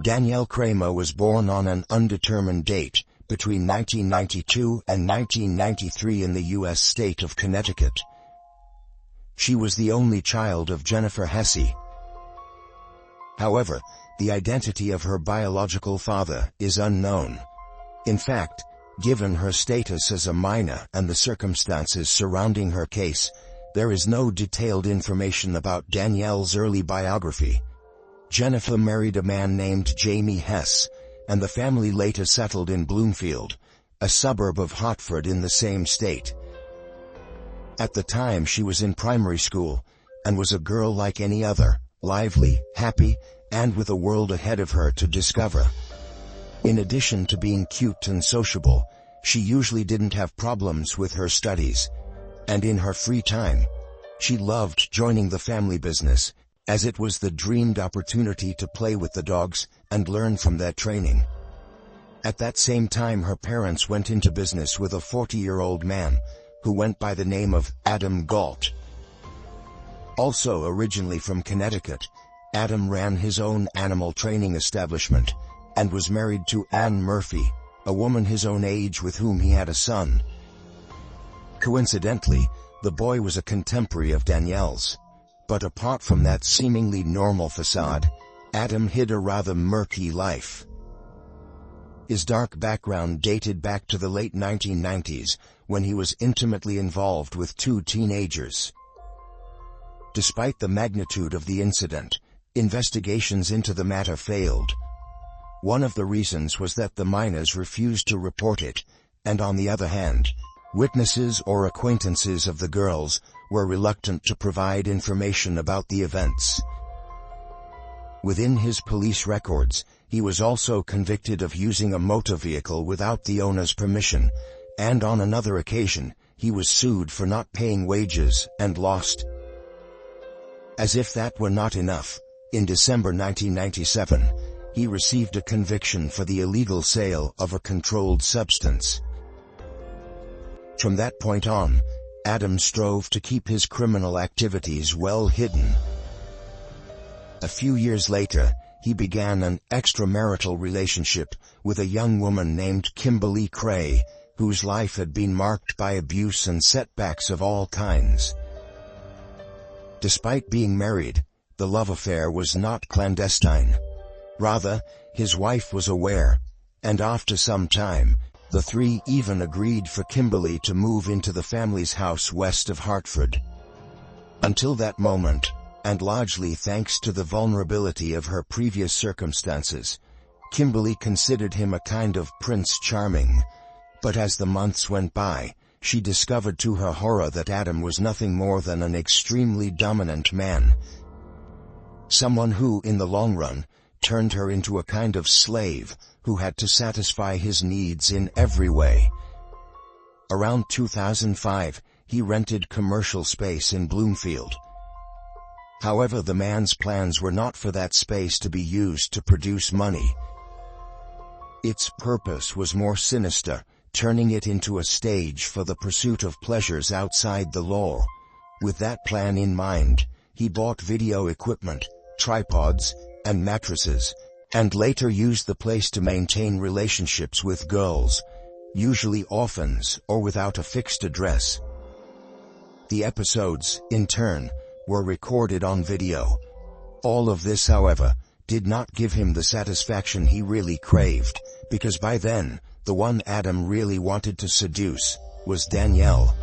Danielle Kramer was born on an undetermined date between 1992 and 1993 in the U.S. state of Connecticut. She was the only child of Jennifer Hesse. However, the identity of her biological father is unknown. In fact, given her status as a minor and the circumstances surrounding her case, there is no detailed information about Danielle's early biography. Jennifer married a man named Jamie Hess, and the family later settled in Bloomfield, a suburb of Hartford in the same state. At the time she was in primary school, and was a girl like any other, lively, happy, and with a world ahead of her to discover. In addition to being cute and sociable, she usually didn't have problems with her studies, and in her free time, she loved joining the family business, as it was the dreamed opportunity to play with the dogs and learn from their training. At that same time her parents went into business with a 40-year-old man, who went by the name of Adam Galt. Also originally from Connecticut, Adam ran his own animal training establishment, and was married to Anne Murphy, a woman his own age with whom he had a son. Coincidentally, the boy was a contemporary of Danielle's. But apart from that seemingly normal facade, Adam hid a rather murky life. His dark background dated back to the late 1990s, when he was intimately involved with two teenagers. Despite the magnitude of the incident, investigations into the matter failed. One of the reasons was that the minors refused to report it, and on the other hand, witnesses or acquaintances of the girls were reluctant to provide information about the events. Within his police records, he was also convicted of using a motor vehicle without the owner's permission, and on another occasion, he was sued for not paying wages and lost. As if that were not enough, in December 1997, he received a conviction for the illegal sale of a controlled substance. From that point on, Adam strove to keep his criminal activities well hidden. A few years later, he began an extramarital relationship with a young woman named Kimberly Cray, whose life had been marked by abuse and setbacks of all kinds. Despite being married, the love affair was not clandestine. Rather, his wife was aware, and after some time, the three even agreed for Kimberly to move into the family's house west of Hartford. Until that moment, and largely thanks to the vulnerability of her previous circumstances, Kimberly considered him a kind of Prince Charming. But as the months went by, she discovered to her horror that Adam was nothing more than an extremely dominant man. Someone who, in the long run, turned her into a kind of slave who had to satisfy his needs in every way. Around 2005, he rented commercial space in Bloomfield. However, the man's plans were not for that space to be used to produce money. Its purpose was more sinister, turning it into a stage for the pursuit of pleasures outside the law. With that plan in mind, he bought video equipment, tripods, and mattresses, and later used the place to maintain relationships with girls, usually orphans or without a fixed address. The episodes, in turn, were recorded on video. All of this, however, did not give him the satisfaction he really craved, because by then, the one Adam really wanted to seduce was Danielle.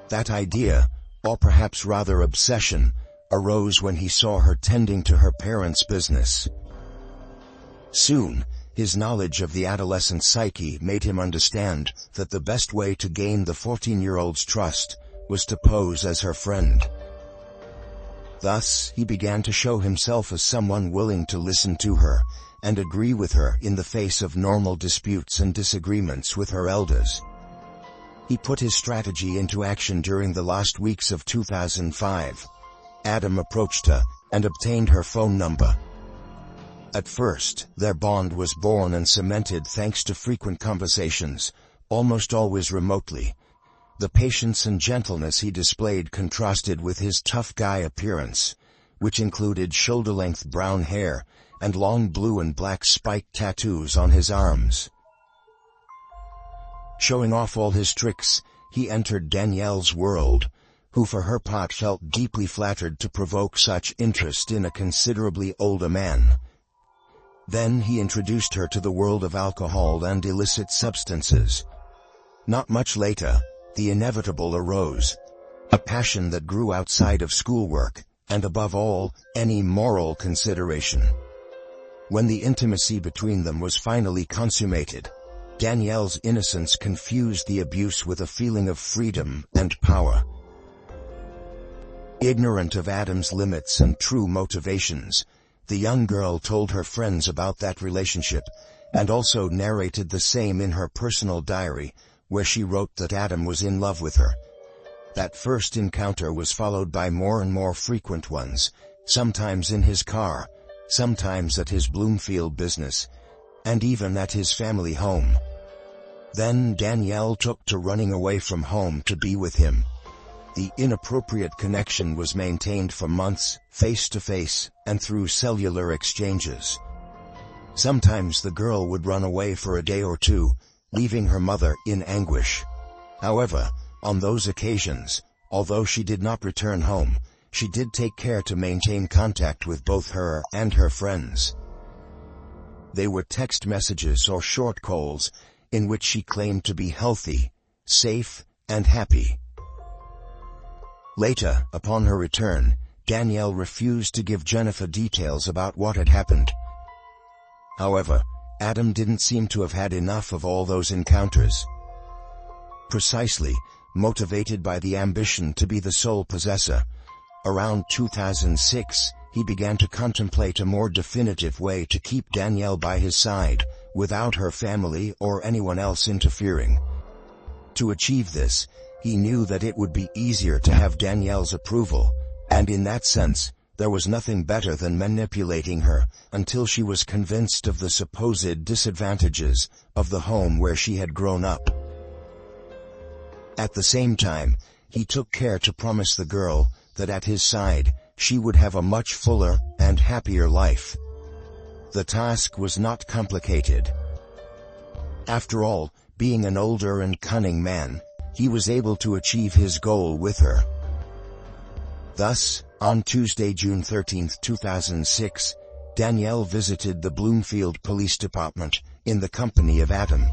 That idea, or perhaps rather obsession, arose when he saw her tending to her parents' business. Soon, his knowledge of the adolescent psyche made him understand that the best way to gain the 14-year-old's trust was to pose as her friend. Thus, he began to show himself as someone willing to listen to her and agree with her in the face of normal disputes and disagreements with her elders. He put his strategy into action during the last weeks of 2005. Adam approached her and obtained her phone number. At first, their bond was born and cemented thanks to frequent conversations, almost always remotely. The patience and gentleness he displayed contrasted with his tough guy appearance, which included shoulder-length brown hair and long blue and black spiked tattoos on his arms. Showing off all his tricks, he entered Danielle's world, who for her part felt deeply flattered to provoke such interest in a considerably older man. Then he introduced her to the world of alcohol and illicit substances. Not much later, the inevitable arose. A passion that grew outside of schoolwork, and above all, any moral consideration. When the intimacy between them was finally consummated, Danielle's innocence confused the abuse with a feeling of freedom and power. Ignorant of Adam's limits and true motivations, the young girl told her friends about that relationship, and also narrated the same in her personal diary, where she wrote that Adam was in love with her. That first encounter was followed by more and more frequent ones, sometimes in his car, sometimes at his Bloomfield business, and even at his family home. Then Danielle took to running away from home to be with him. The inappropriate connection was maintained for months, face-to-face, and through cellular exchanges. Sometimes the girl would run away for a day or two, leaving her mother in anguish. However, on those occasions, although she did not return home, she did take care to maintain contact with both her and her friends. They were text messages or short calls, in which she claimed to be healthy, safe, and happy. Later, upon her return, Danielle refused to give Jennifer details about what had happened. However, Adam didn't seem to have had enough of all those encounters. Precisely, motivated by the ambition to be the sole possessor, around 2006, he began to contemplate a more definitive way to keep Danielle by his side, without her family or anyone else interfering. To achieve this, he knew that it would be easier to have Danielle's approval, and in that sense, there was nothing better than manipulating her until she was convinced of the supposed disadvantages of the home where she had grown up. At the same time, he took care to promise the girl that at his side, she would have a much fuller and happier life. The task was not complicated. After all, being an older and cunning man, he was able to achieve his goal with her. Thus, on Tuesday, June 13, 2006, Danielle visited the Bloomfield Police Department in the company of Adam.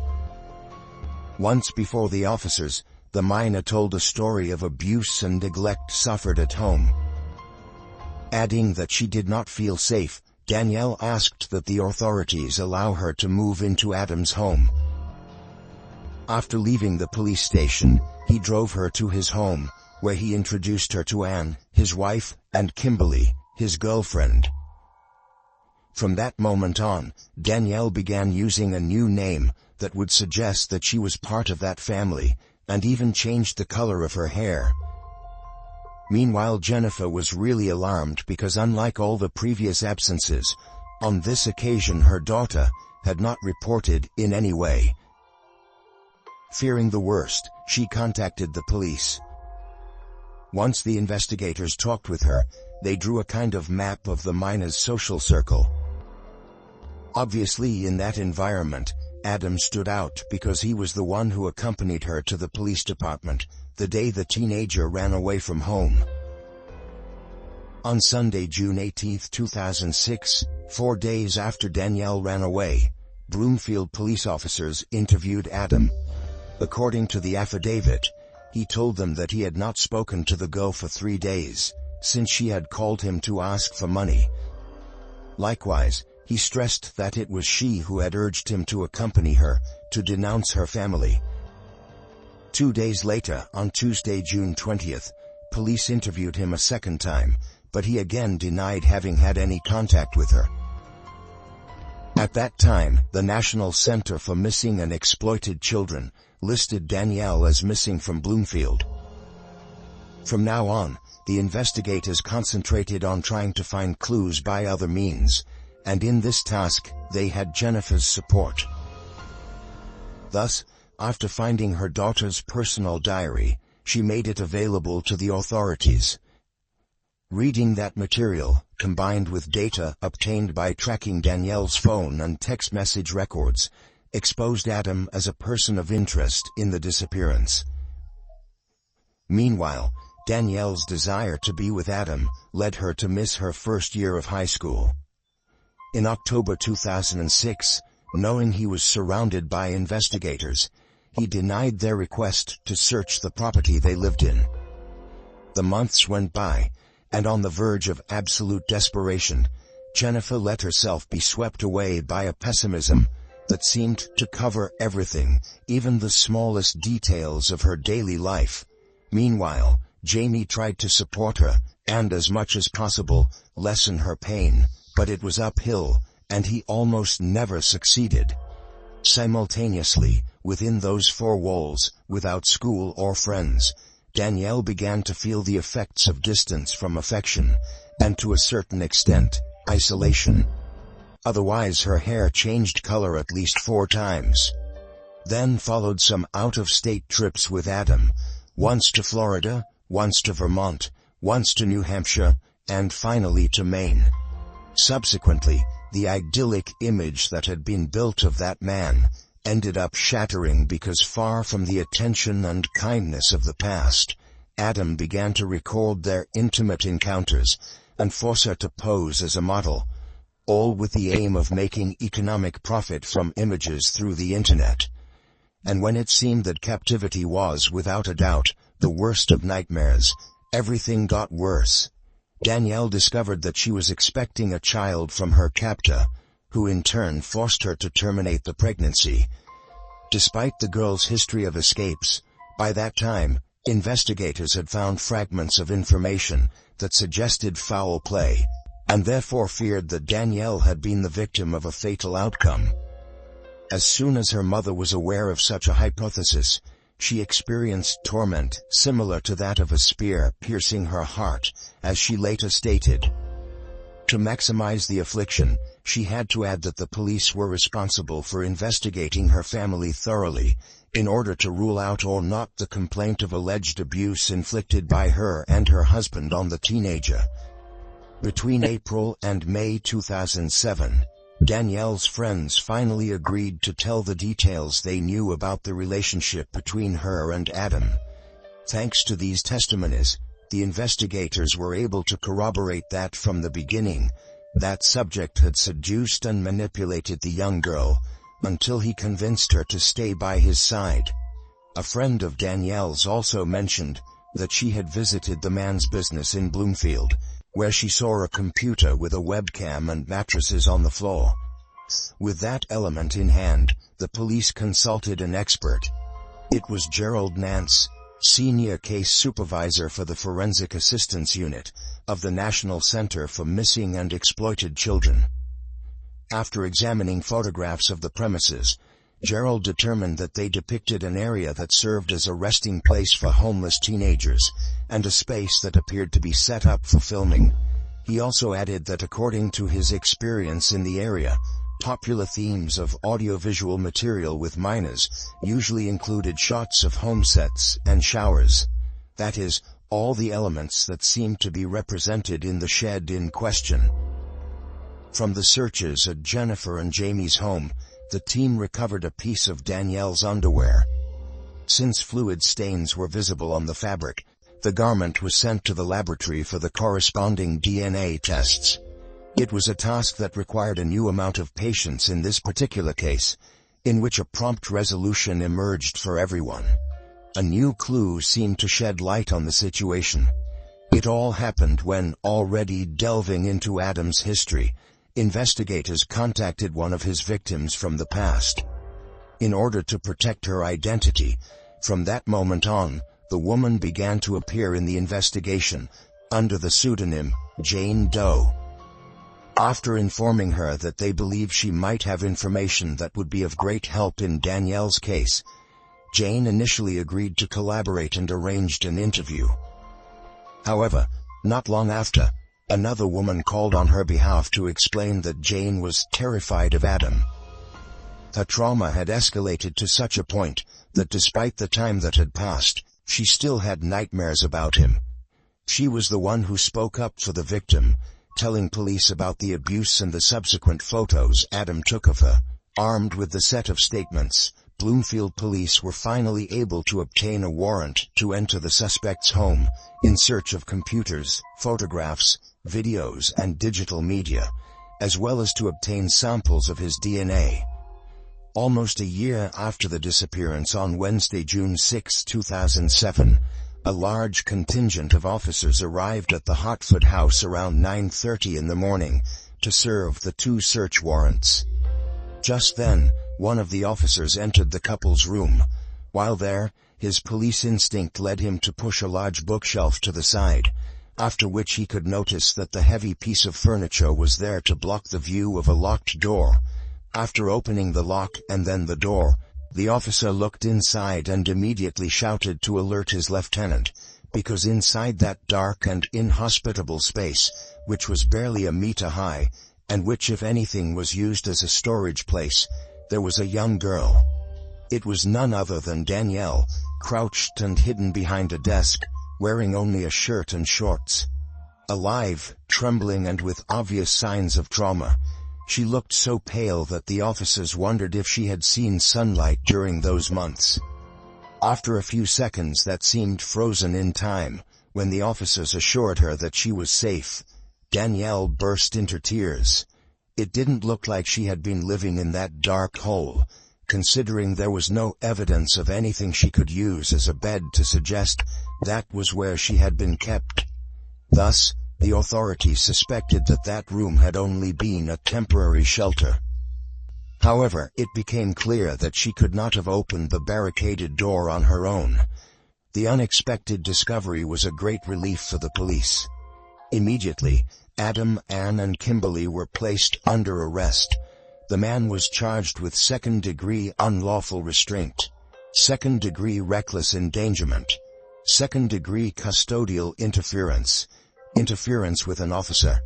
Once before the officers, the minor told a story of abuse and neglect suffered at home. Adding that she did not feel safe, Danielle asked that the authorities allow her to move into Adam's home. After leaving the police station, he drove her to his home, where he introduced her to Anne, his wife, and Kimberly, his girlfriend. From that moment on, Danielle began using a new name that would suggest that she was part of that family, and even changed the color of her hair. Meanwhile, Jennifer was really alarmed because unlike all the previous absences, on this occasion her daughter had not reported in any way. Fearing the worst, she contacted the police. Once the investigators talked with her, they drew a kind of map of the minor's social circle. Obviously, in that environment, Adam stood out because he was the one who accompanied her to the police department the day the teenager ran away from home. On Sunday, June 18, 2006, 4 days after Danielle ran away, Bloomfield police officers interviewed Adam. According to the affidavit, he told them that he had not spoken to the girl for 3 days, since she had called him to ask for money. Likewise, he stressed that it was she who had urged him to accompany her, to denounce her family. 2 days later, on Tuesday, June 20th, police interviewed him a second time, but he again denied having had any contact with her. At that time, the National Center for Missing and Exploited Children listed Danielle as missing from Bloomfield. From now on, the investigators concentrated on trying to find clues by other means, and in this task, they had Jennifer's support. Thus, after finding her daughter's personal diary, she made it available to the authorities. Reading that material, combined with data obtained by tracking Danielle's phone and text message records, exposed Adam as a person of interest in the disappearance. Meanwhile, Danielle's desire to be with Adam led her to miss her first year of high school. In October 2006, knowing he was surrounded by investigators, he denied their request to search the property they lived in. The months went by, and on the verge of absolute desperation, Jennifer let herself be swept away by a pessimism that seemed to cover everything, even the smallest details of her daily life. Meanwhile, Jamie tried to support her, and as much as possible, lessen her pain, but it was uphill, and he almost never succeeded. Simultaneously, within those four walls, without school or friends, Danielle began to feel the effects of distance from affection, and to a certain extent, isolation. Otherwise her hair changed color at least 4 times. Then followed some out-of-state trips with Adam, once to Florida, once to Vermont, once to New Hampshire, and finally to Maine. Subsequently, the idyllic image that had been built of that man ended up shattering because far from the attention and kindness of the past, Adam began to record their intimate encounters and force her to pose as a model, all with the aim of making economic profit from images through the internet. And when it seemed that captivity was, without a doubt, the worst of nightmares, everything got worse. Danielle discovered that she was expecting a child from her captor, who in turn forced her to terminate the pregnancy. Despite the girl's history of escapes, by that time, investigators had found fragments of information that suggested foul play, and therefore feared that Danielle had been the victim of a fatal outcome. As soon as her mother was aware of such a hypothesis, she experienced torment similar to that of a spear piercing her heart, as she later stated. To maximize the affliction, she had to add that the police were responsible for investigating her family thoroughly, in order to rule out or not the complaint of alleged abuse inflicted by her and her husband on the teenager. Between April and May 2007, Danielle's friends finally agreed to tell the details they knew about the relationship between her and Adam. Thanks to these testimonies, the investigators were able to corroborate that from the beginning, that subject had seduced and manipulated the young girl, until he convinced her to stay by his side. A friend of Danielle's also mentioned that she had visited the man's business in Bloomfield, where she saw a computer with a webcam and mattresses on the floor. With that element in hand, the police consulted an expert. It was Gerald Nance, Senior Case Supervisor for the Forensic Assistance Unit of the National Center for Missing and Exploited Children. After examining photographs of the premises, Gerald determined that they depicted an area that served as a resting place for homeless teenagers, and a space that appeared to be set up for filming. He also added that according to his experience in the area, popular themes of audiovisual material with minors usually included shots of home sets and showers. That is, all the elements that seemed to be represented in the shed in question. From the searches at Jennifer and Jamie's home, the team recovered a piece of Danielle's underwear. Since fluid stains were visible on the fabric, the garment was sent to the laboratory for the corresponding DNA tests. It was a task that required a new amount of patience in this particular case, in which a prompt resolution emerged for everyone. A new clue seemed to shed light on the situation. It all happened when, already delving into Adam's history, investigators contacted one of his victims from the past. In order to protect her identity, from that moment on, the woman began to appear in the investigation, under the pseudonym, Jane Doe. After informing her that they believed she might have information that would be of great help in Danielle's case, Jane initially agreed to collaborate and arranged an interview. However, not long after, another woman called on her behalf to explain that Jane was terrified of Adam. Her trauma had escalated to such a point that despite the time that had passed, she still had nightmares about him. She was the one who spoke up for the victim, telling police about the abuse and the subsequent photos Adam took of her. Armed with the set of statements, Bloomfield police were finally able to obtain a warrant to enter the suspect's home, in search of computers, photographs, videos and digital media, as well as to obtain samples of his DNA. Almost a year after the disappearance on Wednesday, June 6, 2007, a large contingent of officers arrived at the Hartford house around 9:30 in the morning to serve the 2 search warrants. Just then, one of the officers entered the couple's room. While there, his police instinct led him to push a large bookshelf to the side, after which he could notice that the heavy piece of furniture was there to block the view of a locked door. After opening the lock and then the door, the officer looked inside and immediately shouted to alert his lieutenant, because inside that dark and inhospitable space, which was barely a meter high, and which if anything was used as a storage place, there was a young girl. It was none other than Danielle, crouched and hidden behind a desk, wearing only a shirt and shorts. Alive, trembling and with obvious signs of trauma, she looked so pale that the officers wondered if she had seen sunlight during those months. After a few seconds that seemed frozen in time, when the officers assured her that she was safe, Danielle burst into tears. It didn't look like she had been living in that dark hole, considering there was no evidence of anything she could use as a bed to suggest that was where she had been kept. Thus, the authorities suspected that that room had only been a temporary shelter. However, it became clear that she could not have opened the barricaded door on her own. The unexpected discovery was a great relief for the police. Immediately, Adam, Ann and Kimberly were placed under arrest. The man was charged with second-degree unlawful restraint, second-degree reckless endangerment, second-degree custodial interference, interference with an officer,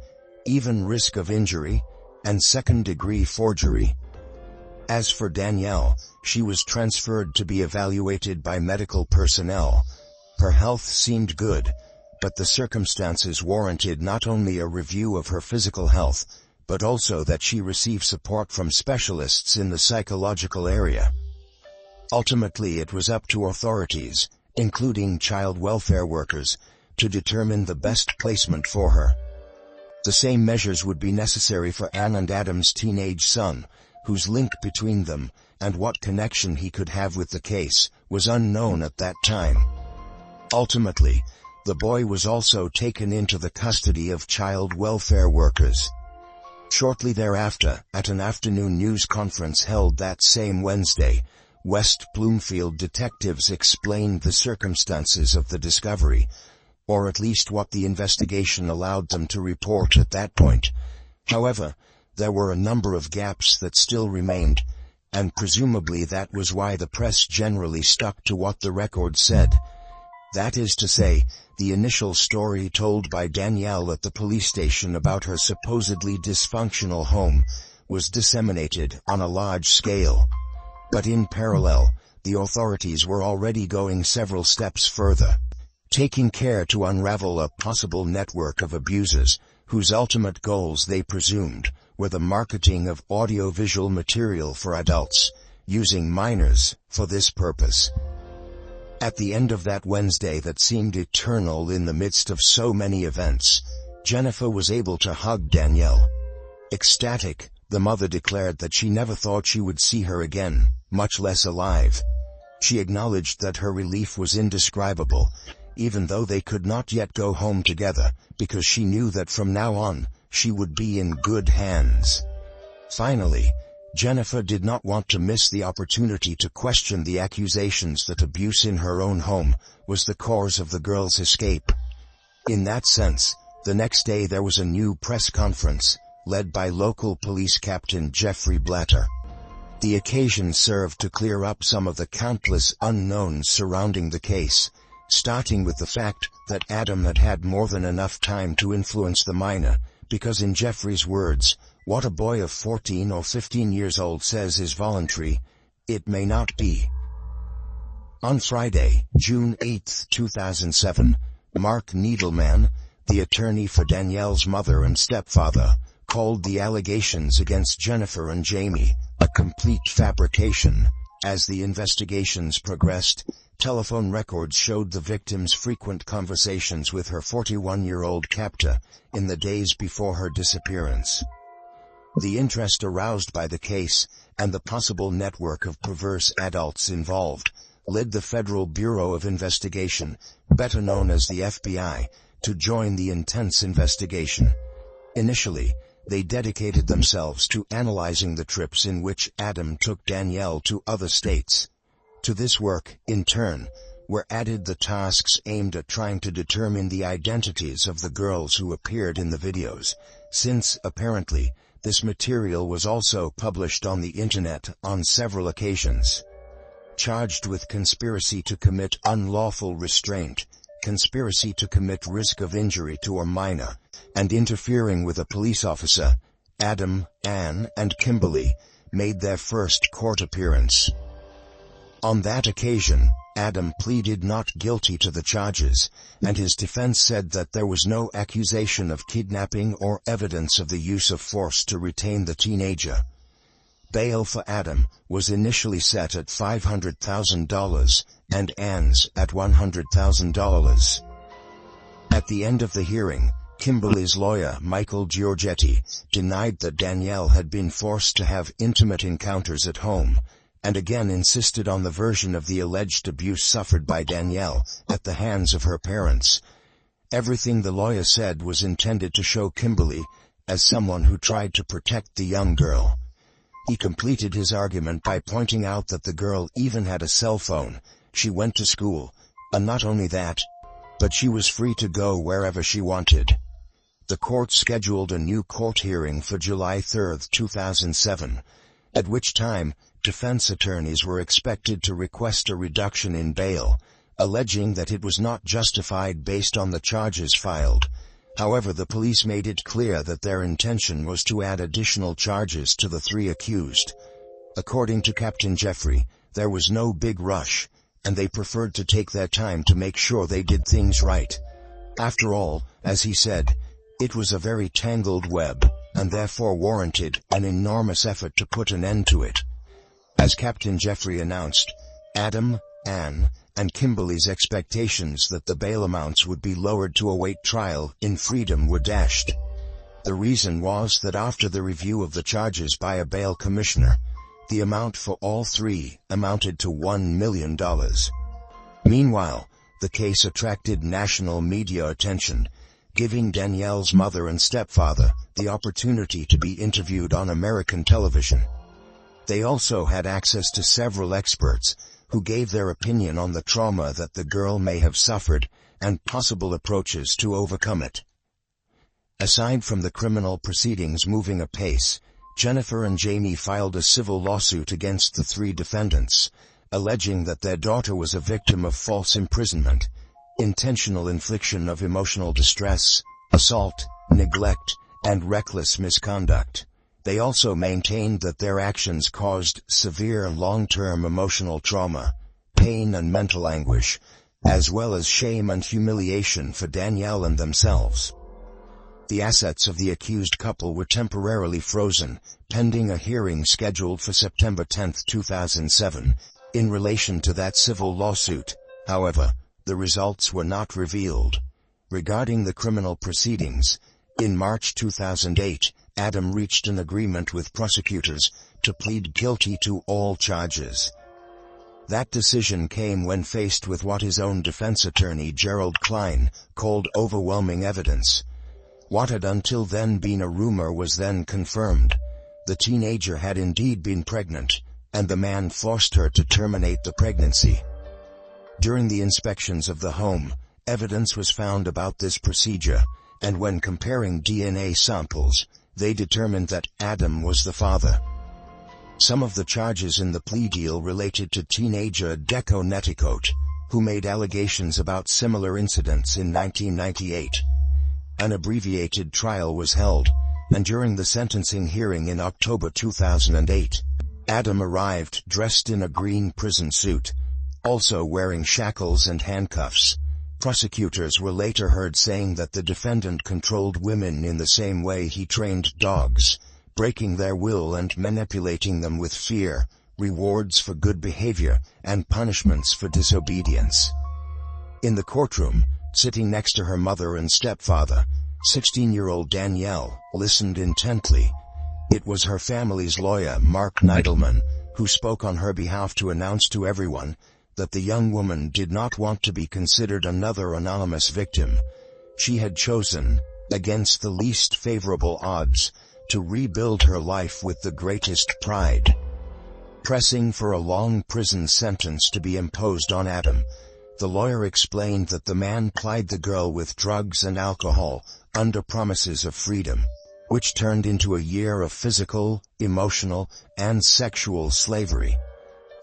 even risk of injury, and second-degree forgery. As for Danielle, she was transferred to be evaluated by medical personnel. Her health seemed good, but the circumstances warranted not only a review of her physical health, but also that she receive support from specialists in the psychological area. Ultimately, it was up to authorities, including child welfare workers, to determine the best placement for her. The same measures would be necessary for Ann and Adam's teenage son, whose link between them, and what connection he could have with the case, was unknown at that time. Ultimately, the boy was also taken into the custody of child welfare workers. Shortly thereafter, at an afternoon news conference held that same Wednesday, West Bloomfield detectives explained the circumstances of the discovery, or at least what the investigation allowed them to report at that point. However, there were a number of gaps that still remained, and presumably that was why the press generally stuck to what the record said. That is to say, the initial story told by Danielle at the police station about her supposedly dysfunctional home was disseminated on a large scale. But in parallel, the authorities were already going several steps further, taking care to unravel a possible network of abusers, whose ultimate goals they presumed were the marketing of audiovisual material for adults, using minors for this purpose. At the end of that Wednesday that seemed eternal in the midst of so many events, Jennifer was able to hug Danielle. Ecstatic, the mother declared that she never thought she would see her again, much less alive. She acknowledged that her relief was indescribable, even though they could not yet go home together, because she knew that from now on, she would be in good hands. Finally, Jennifer did not want to miss the opportunity to question the accusations that abuse in her own home was the cause of the girl's escape. In that sense, the next day there was a new press conference, led by local police captain Jeffrey Blatter. The occasion served to clear up some of the countless unknowns surrounding the case, starting with the fact that Adam had had more than enough time to influence the minor, because in Jeffrey's words, what a boy of 14 or 15 years old says is voluntary, it may not be. On Friday, June 8, 2007, Mark Needleman, the attorney for Danielle's mother and stepfather, called the allegations against Jennifer and Jamie a complete fabrication. As the investigations progressed, telephone records showed the victim's frequent conversations with her 41-year-old captor in the days before her disappearance. The interest aroused by the case, and the possible network of perverse adults involved, led the Federal Bureau of Investigation, better known as the FBI, to join the intense investigation. Initially, they dedicated themselves to analyzing the trips in which Adam took Danielle to other states. To this work, in turn, were added the tasks aimed at trying to determine the identities of the girls who appeared in the videos, since, apparently, this material was also published on the Internet on several occasions. Charged with conspiracy to commit unlawful restraint, conspiracy to commit risk of injury to a minor, and interfering with a police officer, Adam, Ann, and Kimberly made their first court appearance. On that occasion, Adam pleaded not guilty to the charges, and his defense said that there was no accusation of kidnapping or evidence of the use of force to retain the teenager. Bail for Adam was initially set at $500,000, and Ann's at $100,000. At the end of the hearing, Kimberly's lawyer, Michael Giorgetti, denied that Danielle had been forced to have intimate encounters at home, and again insisted on the version of the alleged abuse suffered by Danielle at the hands of her parents. Everything the lawyer said was intended to show Kimberly as someone who tried to protect the young girl. He completed his argument by pointing out that the girl even had a cell phone, she went to school, and not only that, but she was free to go wherever she wanted. The court scheduled a new court hearing for July 3, 2007, at which time defense attorneys were expected to request a reduction in bail, alleging that it was not justified based on the charges filed. However, the police made it clear that their intention was to add additional charges to the three accused. According to Captain Jeffrey, there was no big rush, and they preferred to take their time to make sure they did things right. After all, as he said, it was a very tangled web, and therefore warranted an enormous effort to put an end to it. As Captain Jeffrey announced, Adam, Ann, and Kimberly's expectations that the bail amounts would be lowered to await trial in freedom were dashed. The reason was that after the review of the charges by a bail commissioner, the amount for all three amounted to $1 million. Meanwhile, the case attracted national media attention, giving Danielle's mother and stepfather the opportunity to be interviewed on American television. They also had access to several experts who gave their opinion on the trauma that the girl may have suffered and possible approaches to overcome it. Aside from the criminal proceedings moving apace, Jennifer and Jamie filed a civil lawsuit against the three defendants, alleging that their daughter was a victim of false imprisonment, intentional infliction of emotional distress, assault, neglect, and reckless misconduct. They also maintained that their actions caused severe long-term emotional trauma, pain and mental anguish, as well as shame and humiliation for Danielle and themselves. The assets of the accused couple were temporarily frozen, pending a hearing scheduled for September 10, 2007, in relation to that civil lawsuit. However, the results were not revealed. Regarding the criminal proceedings, in March 2008, Adam reached an agreement with prosecutors to plead guilty to all charges. That decision came when faced with what his own defense attorney Gerald Klein called overwhelming evidence. What had until then been a rumor was then confirmed. The teenager had indeed been pregnant, and the man forced her to terminate the pregnancy. During the inspections of the home, evidence was found about this procedure, and when comparing DNA samples, they determined that Adam was the father. Some of the charges in the plea deal related to teenager Deco Netticoat, who made allegations about similar incidents in 1998. An abbreviated trial was held, and during the sentencing hearing in October 2008, Adam arrived dressed in a green prison suit, also wearing shackles and handcuffs. Prosecutors were later heard saying that the defendant controlled women in the same way he trained dogs, breaking their will and manipulating them with fear, rewards for good behavior, and punishments for disobedience. In the courtroom, sitting next to her mother and stepfather, 16-year-old Danielle listened intently. It was her family's lawyer, Mark Neidelman, who spoke on her behalf to announce to everyone that the young woman did not want to be considered another anonymous victim. She had chosen, against the least favorable odds, to rebuild her life with the greatest pride. Pressing for a long prison sentence to be imposed on Adam, the lawyer explained that the man plied the girl with drugs and alcohol under promises of freedom, which turned into a year of physical, emotional, and sexual slavery.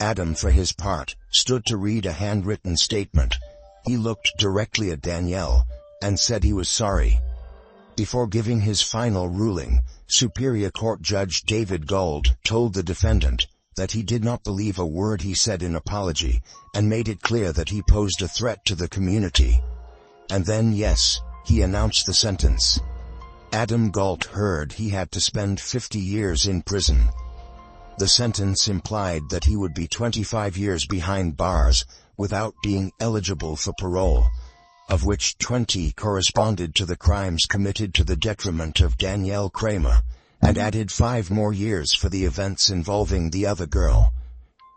Adam, for his part, stood to read a handwritten statement. He looked directly at Danielle and said he was sorry. Before giving his final ruling, Superior Court Judge David Gold told the defendant that he did not believe a word he said in apology, and made it clear that he posed a threat to the community. And then, yes, he announced the sentence. Adam Galt heard he had to spend 50 years in prison. The sentence implied that he would be 25 years behind bars, without being eligible for parole, of which 20 corresponded to the crimes committed to the detriment of Danielle Kramer, and added 5 more years for the events involving the other girl.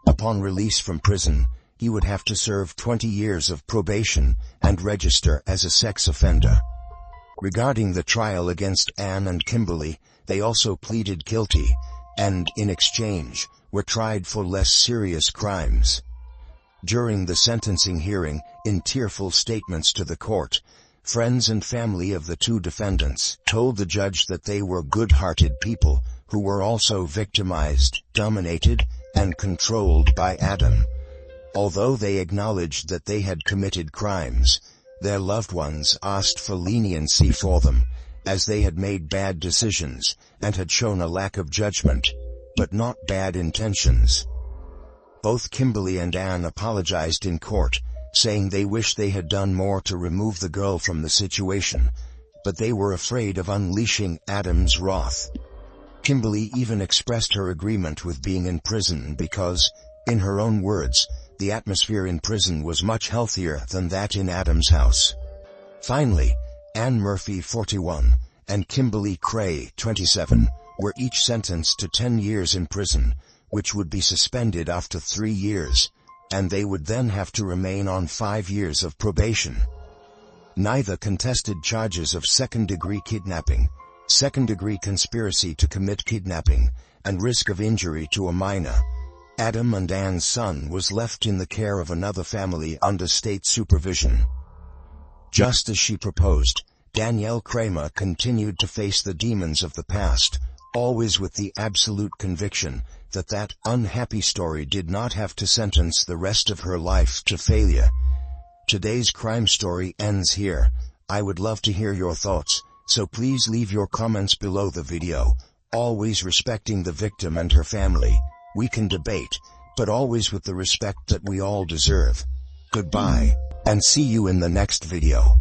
Upon release from prison, he would have to serve 20 years of probation and register as a sex offender. Regarding the trial against Anne and Kimberly, they also pleaded guilty, and, in exchange, were tried for less serious crimes. During the sentencing hearing, in tearful statements to the court, friends and family of the two defendants told the judge that they were good-hearted people who were also victimized, dominated, and controlled by Adam. Although they acknowledged that they had committed crimes, their loved ones asked for leniency for them, as they had made bad decisions and had shown a lack of judgment, but not bad intentions. Both Kimberly and Anne apologized in court, saying they wished they had done more to remove the girl from the situation, but they were afraid of unleashing Adam's wrath. Kimberly even expressed her agreement with being in prison because, in her own words, the atmosphere in prison was much healthier than that in Adam's house. Finally, Anne Murphy, 41, and Kimberly Cray, 27, were each sentenced to 10 years in prison, which would be suspended after 3 years, and they would then have to remain on 5 years of probation. Neither contested charges of second-degree kidnapping, second-degree conspiracy to commit kidnapping, and risk of injury to a minor. Adam and Anne's son was left in the care of another family under state supervision. Just as she proposed, Danielle Kramer continued to face the demons of the past, always with the absolute conviction that that unhappy story did not have to sentence the rest of her life to failure. Today's crime story ends here. I would love to hear your thoughts, so please leave your comments below the video, always respecting the victim and her family. We can debate, but always with the respect that we all deserve. Goodbye, and see you in the next video.